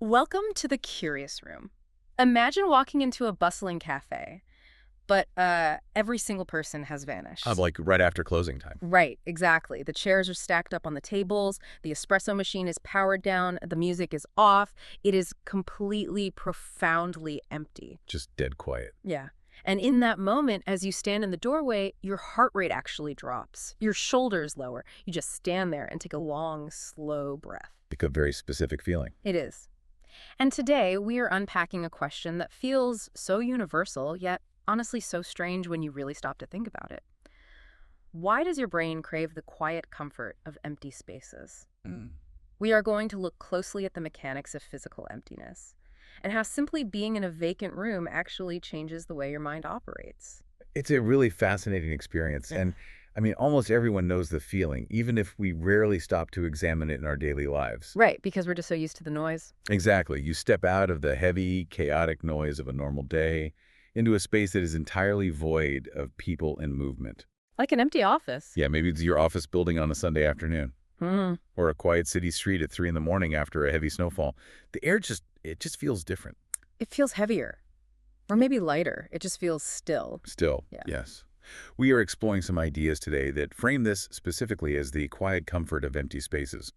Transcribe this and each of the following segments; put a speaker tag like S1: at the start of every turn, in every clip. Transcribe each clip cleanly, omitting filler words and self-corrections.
S1: Welcome to the Curious Room. Imagine walking into a bustling cafe, but every single person has
S2: I'm
S1: vanished.
S2: like right after closing time.
S1: Right, exactly. The chairs are stacked up on the tables, the espresso machine is powered down, the music is off. It is completely, profoundly empty.
S2: Just dead quiet.
S1: Yeah. And in that moment, as you stand in the doorway, your heart rate actually drops. Your shoulders lower. You just stand there and take a long, slow breath.
S2: Like a very specific feeling.
S1: It is. And today, we are unpacking a question that feels so universal, yet honestly so strange when you really stop to think about it. Why does your brain crave the quiet comfort of empty spaces?
S2: Mm.
S1: We are going to look closely at the mechanics of physical emptiness and how simply being in a vacant room actually changes the way your mind operates.
S2: It's a really fascinating experience. And I mean, almost everyone knows the feeling, even if we rarely stop to examine it in our daily lives.
S1: Right, because we're just so used to the noise.
S2: Exactly. You step out of the heavy, chaotic noise of a normal day into a space that is entirely void of people and movement.
S1: Like an empty office.
S2: Yeah, maybe it's your office building on a Sunday afternoon
S1: Hmm.
S2: or a quiet city street at 3 in the morning after a heavy snowfall. The air it just feels different.
S1: It feels heavier, or maybe lighter. It just feels still.
S2: Still,
S1: Yeah.
S2: yes. We are exploring some ideas today that frame this specifically as the quiet comfort of empty spaces.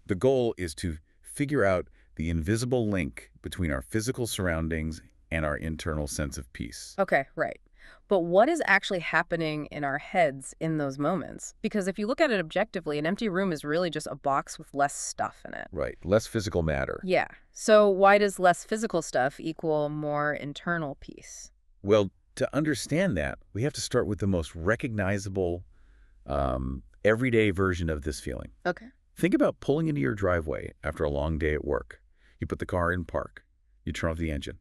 S2: The goal is to figure out the invisible link between our physical surroundings and our internal sense of peace.
S1: Okay, right. But what is actually happening in our heads in those moments? Because if you look at it objectively, an empty room is really just a box with less stuff in it.
S2: Right, less physical matter.
S1: Yeah. So why does less physical stuff equal more internal peace?
S2: Well, to understand that, we have to start with the most recognizable, everyday version of this feeling.
S1: Okay.
S2: Think about pulling into your driveway after a long day at work. You put the car in park, you turn off the engine,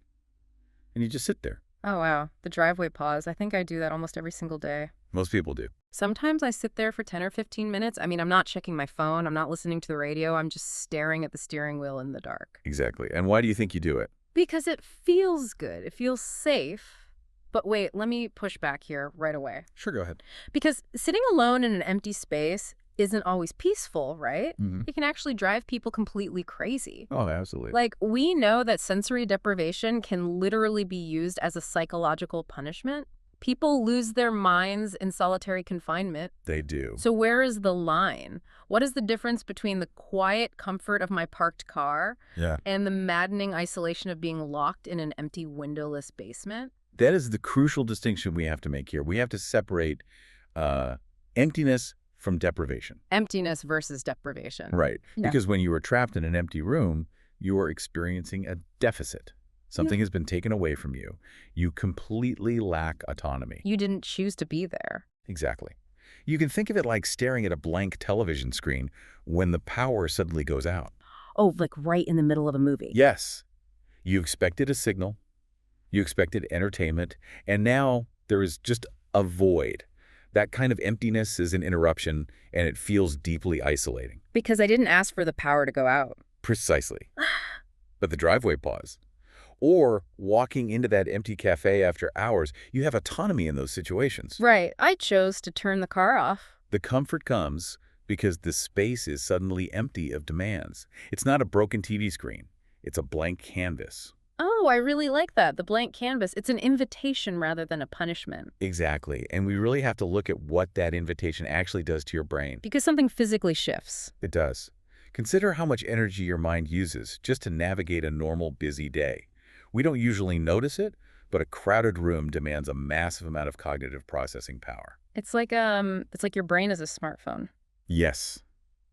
S2: and you just sit there.
S1: Oh, wow. The driveway pause. I think I do that almost every single day.
S2: Most people do.
S1: Sometimes I sit there for 10 or 15 minutes. I mean, I'm not checking my phone. I'm not listening to the radio. I'm just staring at the steering wheel in the dark.
S2: Exactly. And why do you think you do it?
S1: Because it feels good. It feels safe. But wait, let me push back here right away.
S2: Sure, go ahead.
S1: Because sitting alone in an empty space isn't always peaceful, right?
S2: Mm-hmm.
S1: It can actually drive people completely crazy.
S2: Oh, absolutely.
S1: Like, we know that sensory deprivation can literally be used as a psychological punishment. People lose their minds in solitary confinement.
S2: They do.
S1: So where is the line? What is the difference between the quiet comfort of my parked car
S2: Yeah.
S1: and the maddening isolation of being locked in an empty windowless basement?
S2: That is the crucial distinction we have to make here. We have to separate emptiness from deprivation.
S1: Emptiness versus deprivation.
S2: Right.
S1: Yeah.
S2: Because when you are trapped in an empty room, you are experiencing a deficit. Something has been taken away from you. You completely lack autonomy.
S1: You didn't choose to be there.
S2: Exactly. You can think of it like staring at a blank television screen when the power suddenly goes out.
S1: Oh, like right in the middle of a movie.
S2: Yes, you expected a signal, you expected entertainment, and now there is just a void. That kind of emptiness is an interruption, and it feels deeply isolating.
S1: Because I didn't ask for the power to go out.
S2: Precisely. But the driveway pause, or walking into that empty cafe after hours, you have autonomy in those situations.
S1: Right. I chose to turn the car off.
S2: The comfort comes because the space is suddenly empty of demands. It's not a broken TV screen. It's a blank canvas.
S1: Oh, I really like that. The blank canvas. It's an invitation rather than a punishment.
S2: Exactly. And we really have to look at what that invitation actually does to your brain.
S1: Because something physically shifts.
S2: It does. Consider how much energy your mind uses just to navigate a normal, busy day. We don't usually notice it, but a crowded room demands a massive amount of cognitive processing power.
S1: It's like your brain is a smartphone.
S2: Yes,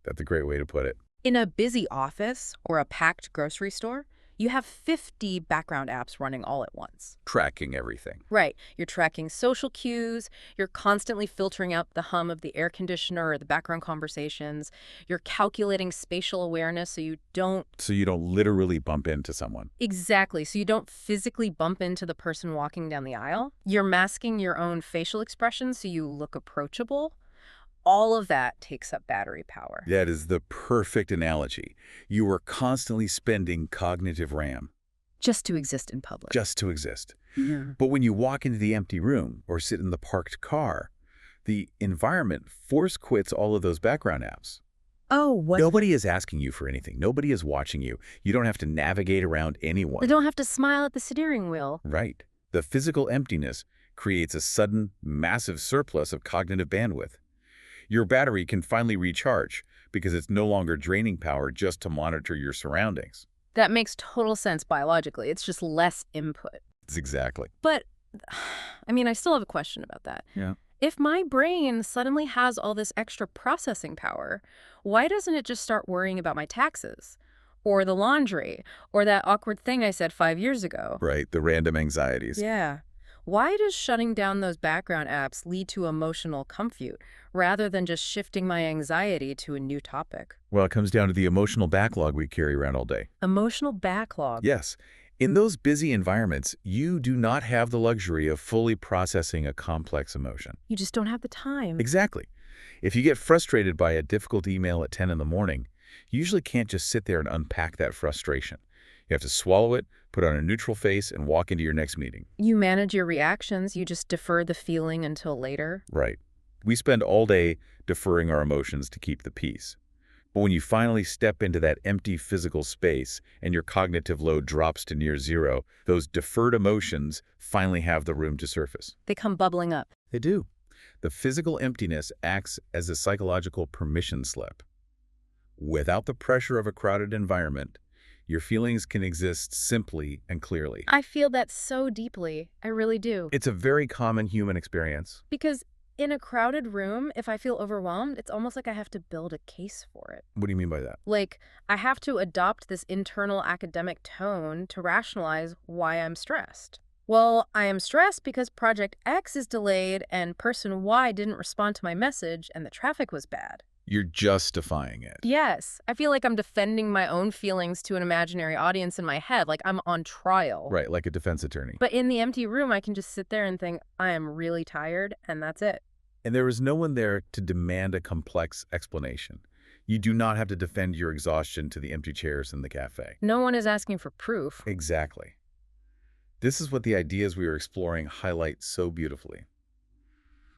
S2: that's a great way to put it.
S1: In a busy office or a packed grocery store, you have 50 background apps running all at once.
S2: Tracking everything.
S1: Right. You're tracking social cues. You're constantly filtering out the hum of the air conditioner or the background conversations. You're calculating spatial awareness so you don't...
S2: So you don't literally bump into someone.
S1: Exactly. So you don't physically bump into the person walking down the aisle. You're masking your own facial expressions so you look approachable. All of that takes up battery power.
S2: That is the perfect analogy. You are constantly spending cognitive RAM
S1: Just to exist in public.
S2: just to exist.
S1: Yeah.
S2: But when you walk into the empty room or sit in the parked car, the environment force quits all of those background apps.
S1: Oh, what?
S2: Nobody is asking you for anything. Nobody is watching you. You don't have to navigate around
S1: I
S2: anyone.
S1: don't have to smile at the steering wheel.
S2: Right. The physical emptiness creates a sudden, massive surplus of cognitive bandwidth. Your battery can finally recharge because it's no longer draining power just to monitor your surroundings.
S1: That makes total sense biologically. It's just less input.
S2: That's exactly.
S1: But, I mean, I still have a question about that.
S2: Yeah.
S1: If my brain suddenly has all this extra processing power, why doesn't it just start worrying about my taxes? Or the laundry? Or that awkward thing I said 5 years ago?
S2: Right, the random anxieties.
S1: Yeah. Why does shutting down those background apps lead to emotional comfort rather than just shifting my anxiety to a new topic?
S2: Well, it comes down to the emotional backlog we carry around all day.
S1: Emotional backlog.
S2: Yes. In those busy environments, you do not have the luxury of fully processing a complex emotion.
S1: You just don't have the time.
S2: Exactly. If you get frustrated by a difficult email at 10 in the morning, you usually can't just sit there and unpack that frustration. You have to swallow it, put on a neutral face, and walk into your next meeting.
S1: You manage your reactions, you just defer the feeling until later.
S2: Right. We spend all day deferring our emotions to keep the peace. But when you finally step into that empty physical space and your cognitive load drops to near zero, those deferred emotions finally have the room to surface.
S1: They come bubbling up.
S2: They do. The physical emptiness acts as a psychological permission slip. Without the pressure of a crowded environment, your feelings can exist simply and clearly.
S1: I feel that so deeply. I really do.
S2: It's a very common human experience.
S1: Because in a crowded room, if I feel overwhelmed, it's almost like I have to build a case for it.
S2: What do you mean by that?
S1: Like, I have to adopt this internal academic tone to rationalize why I'm stressed. Well, I am stressed because Project X is delayed and person Y didn't respond to my message and the traffic was bad.
S2: You're justifying it.
S1: Yes, I feel like I'm defending my own feelings to an imaginary audience in my head, like I'm on trial.
S2: Right, like a defense attorney.
S1: But in the empty room, I can just sit there and think, I am really tired, and that's it.
S2: And there is no one there to demand a complex explanation. You do not have to defend your exhaustion to the empty chairs in the cafe.
S1: No one is asking for proof.
S2: Exactly. This is what the ideas we are exploring highlight so beautifully.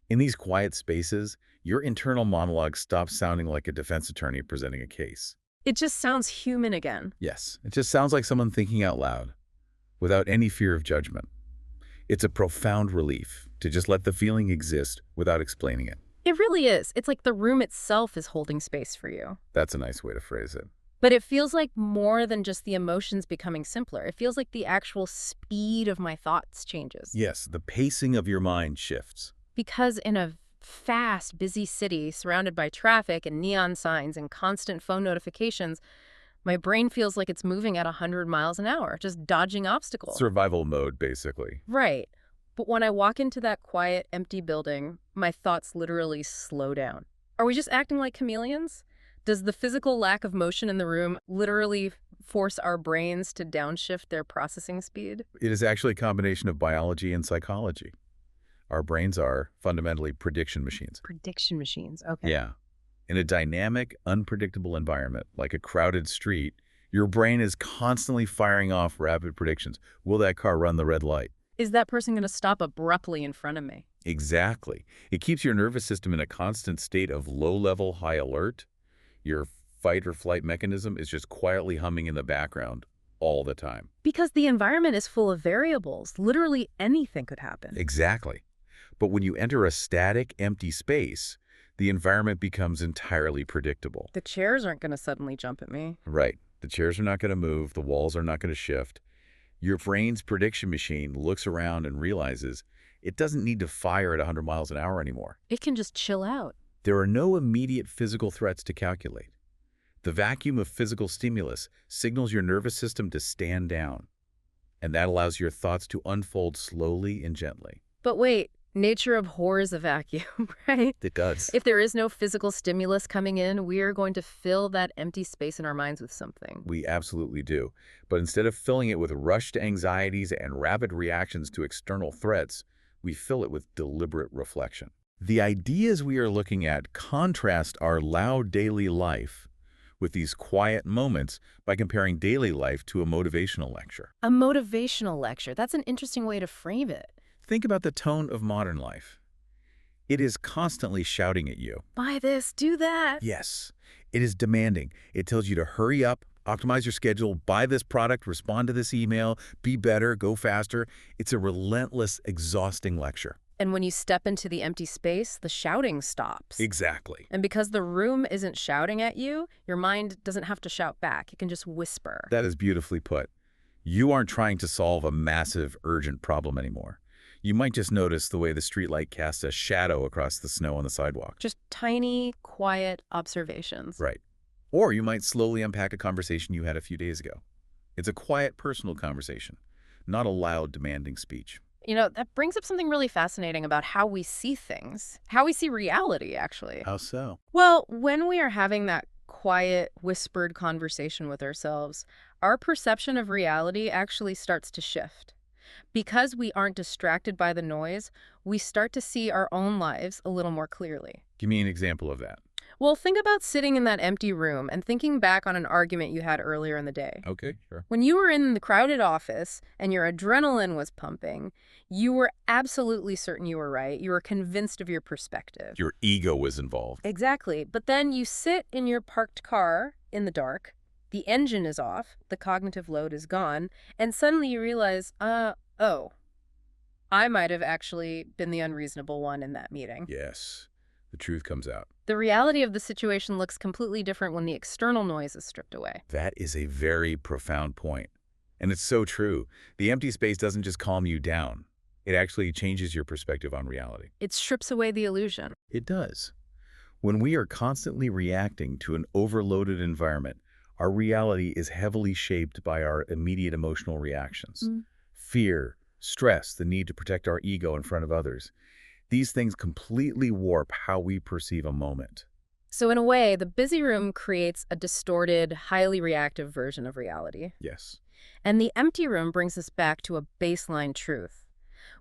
S2: In these quiet spaces, your internal monologue stops sounding like a defense attorney presenting a case.
S1: It just sounds human again.
S2: Yes, it just sounds like someone thinking out loud, without any fear of judgment. It's a profound relief to just let the feeling exist without explaining it.
S1: It really is. It's like the room itself is holding space for you.
S2: That's a nice way to phrase it.
S1: But it feels like more than just the emotions becoming simpler. It feels like the actual speed of my thoughts changes.
S2: Yes, the pacing of your mind shifts.
S1: Because in a fast, busy city surrounded by traffic and neon signs and constant phone notifications, my brain feels like it's moving at 100 miles an hour, just dodging obstacles.
S2: Survival mode, basically.
S1: Right. But when I walk into that quiet, empty building, my thoughts literally slow down. Are we just acting like chameleons? Does the physical lack of motion in the room literally force our brains to downshift their processing speed?
S2: It is actually a combination of biology and psychology. Our brains are fundamentally prediction machines.
S1: Prediction machines. Okay.
S2: Yeah. In a dynamic, unpredictable environment, like a crowded street, your brain is constantly firing off rapid predictions. Will that car run the red light?
S1: Is that person going to stop abruptly in front of me?
S2: Exactly. It keeps your nervous system in a constant state of low-level, high alert. Your fight or flight mechanism is just quietly humming in the background all the time.
S1: Because the environment is full of variables. Literally anything could happen.
S2: Exactly. But when you enter a static, empty space, the environment becomes entirely predictable.
S1: The chairs aren't going to suddenly jump at me.
S2: Right. The chairs are not going to move. The walls are not going to shift. Your brain's prediction machine looks around and realizes it doesn't need to fire at 100 miles an hour anymore.
S1: It can just chill out.
S2: There are no immediate physical threats to calculate. The vacuum of physical stimulus signals your nervous system to stand down, and that allows your thoughts to unfold slowly and gently.
S1: But wait, nature abhors a vacuum, right?
S2: It does.
S1: If there is no physical stimulus coming in, we are going to fill that empty space in our minds with something.
S2: We absolutely do. But instead of filling it with rushed anxieties and rapid reactions to external threats, we fill it with deliberate reflection. The ideas we are looking at contrast our loud daily life with these quiet moments by comparing daily life to a motivational lecture.
S1: A motivational lecture. That's an interesting way to frame it.
S2: Think about the tone of modern life. It is constantly shouting at you.
S1: Buy this, do that.
S2: Yes, it is demanding. It tells you to hurry up, optimize your schedule, buy this product, respond to this email, be better, go faster. It's a relentless, exhausting lecture.
S1: And when you step into the empty space, the shouting stops.
S2: Exactly.
S1: And because the room isn't shouting at you, your mind doesn't have to shout back. It can just whisper.
S2: That is beautifully put. You aren't trying to solve a massive, urgent problem anymore. You might just notice the way the streetlight casts a shadow across the snow on the sidewalk.
S1: Just tiny, quiet observations.
S2: Right. Or you might slowly unpack a conversation you had a few days ago. It's a quiet, personal conversation, not a loud, demanding speech.
S1: You know, that brings up something really fascinating about how we see things, how we see reality, actually.
S2: How so?
S1: Well, when we are having that quiet, whispered conversation with ourselves, our perception of reality actually starts to shift. Because we aren't distracted by the noise, we start to see our own lives a little more clearly.
S2: Give me an example of that.
S1: Well, think about sitting in that empty room and thinking back on an argument you had earlier in the day.
S2: Okay, sure.
S1: When you were in the crowded office and your adrenaline was pumping, you were absolutely certain you were right. You were convinced of your perspective.
S2: Your ego was involved.
S1: Exactly. But then you sit in your parked car in the dark, the engine is off, the cognitive load is gone, and suddenly you realize, oh, I might have actually been the unreasonable one in that meeting.
S2: Yes, the truth comes out.
S1: The reality of the situation looks completely different when the external noise is stripped away.
S2: That is a very profound point. And it's so true. The empty space doesn't just calm you down. It actually changes your perspective on reality.
S1: It strips away the illusion.
S2: It does. When we are constantly reacting to an overloaded environment, our reality is heavily shaped by our immediate emotional reactions. Fear, stress, the need to protect our ego in front of others. These things completely warp how we perceive a moment.
S1: So in a way, the busy room creates a distorted, highly reactive version of reality.
S2: Yes.
S1: And the empty room brings us back to a baseline truth.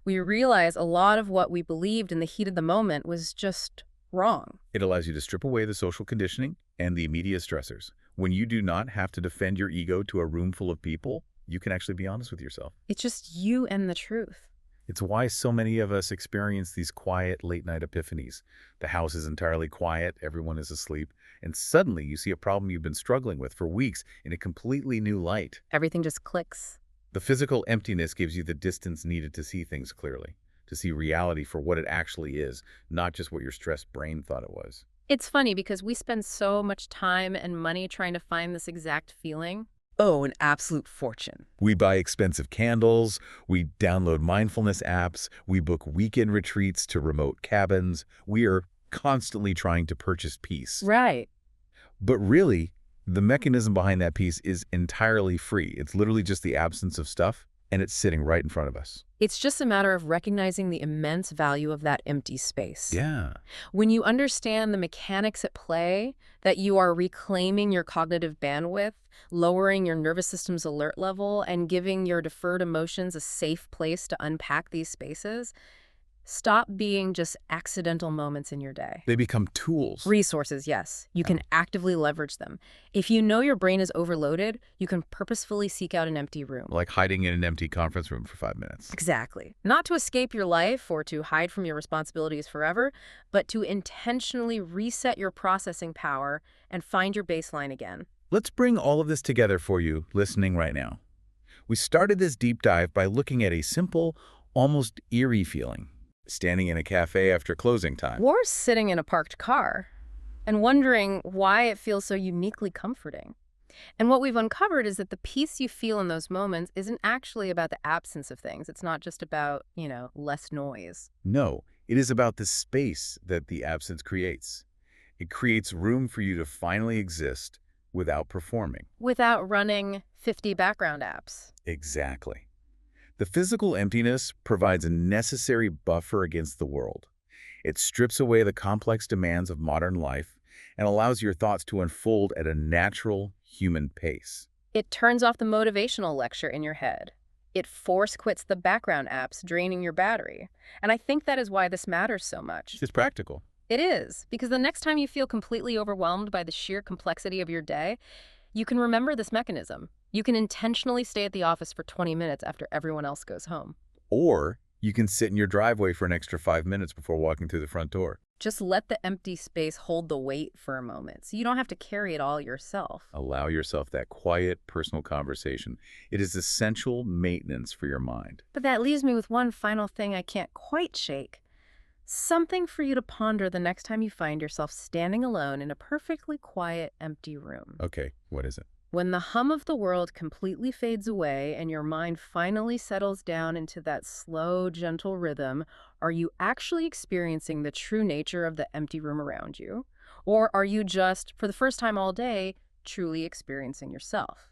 S1: We realize a lot of what we believed in the heat of the moment was just wrong.
S2: It allows you to strip away the social conditioning and the immediate stressors. When you do not have to defend your ego to a room full of people, you can actually be honest with yourself.
S1: It's just you and the truth.
S2: It's why so many of us experience these quiet late-night epiphanies. The house is entirely quiet, everyone is asleep, and suddenly you see a problem you've been struggling with for weeks in a completely new light.
S1: Everything just clicks.
S2: The physical emptiness gives you the distance needed to see things clearly, to see reality for what it actually is, not just what your stressed brain thought it was.
S1: It's funny because we spend so much time and money trying to find this exact feeling.
S3: Oh, an absolute fortune.
S2: We buy expensive candles, we download mindfulness apps, we book weekend retreats to remote cabins. We are constantly trying to purchase peace.
S1: Right.
S2: But really, the mechanism behind that peace is entirely free. It's literally just the absence of stuff, and it's sitting right in front of us.
S1: It's just a matter of recognizing the immense value of that empty space.
S2: Yeah.
S1: When you understand the mechanics at play, that you are reclaiming your cognitive bandwidth, lowering your nervous system's alert level, and giving your deferred emotions a safe place to unpack these spaces, stop being just accidental moments in your day.
S2: They become tools.
S1: Resources, yes. You can actively leverage them. If you know your brain is overloaded, you can purposefully seek out an empty room.
S2: Like hiding in an empty conference room for 5 minutes.
S1: Exactly. Not to escape your life or to hide from your responsibilities forever, but to intentionally reset your processing power and find your baseline again.
S2: Let's bring all of this together for you listening right now. We started this deep dive by looking at a simple, almost eerie feeling. Standing in a cafe after closing time.
S1: Or sitting in a parked car and wondering why it feels so uniquely comforting. And what we've uncovered is that the peace you feel in those moments isn't actually about the absence of things. It's not just about, less noise.
S2: No, it is about the space that the absence creates. It creates room for you to finally exist without performing.
S1: Without running 50 background apps.
S2: Exactly. The physical emptiness provides a necessary buffer against the world. It strips away the complex demands of modern life and allows your thoughts to unfold at a natural human pace.
S1: It turns off the motivational lecture in your head. It force quits the background apps, draining your battery. And I think that is why this matters so much.
S2: It's practical.
S1: It is, because the next time you feel completely overwhelmed by the sheer complexity of your day, you can remember this mechanism. You can intentionally stay at the office for 20 minutes after everyone else goes home.
S2: Or You can sit in your driveway for an extra 5 minutes before walking through the front door.
S1: Just let the empty space hold the weight for a moment, so you don't have to carry it all yourself.
S2: Allow yourself that quiet, personal conversation. It is essential maintenance for your mind.
S1: But that leaves me with one final thing I can't quite shake. Something for you to ponder the next time you find yourself standing alone in a perfectly quiet, empty room.
S2: Okay, what is it?
S1: When the hum of the world completely fades away and your mind finally settles down into that slow, gentle rhythm, are you actually experiencing the true nature of the empty room around you? Or are you just, for the first time all day, truly experiencing yourself?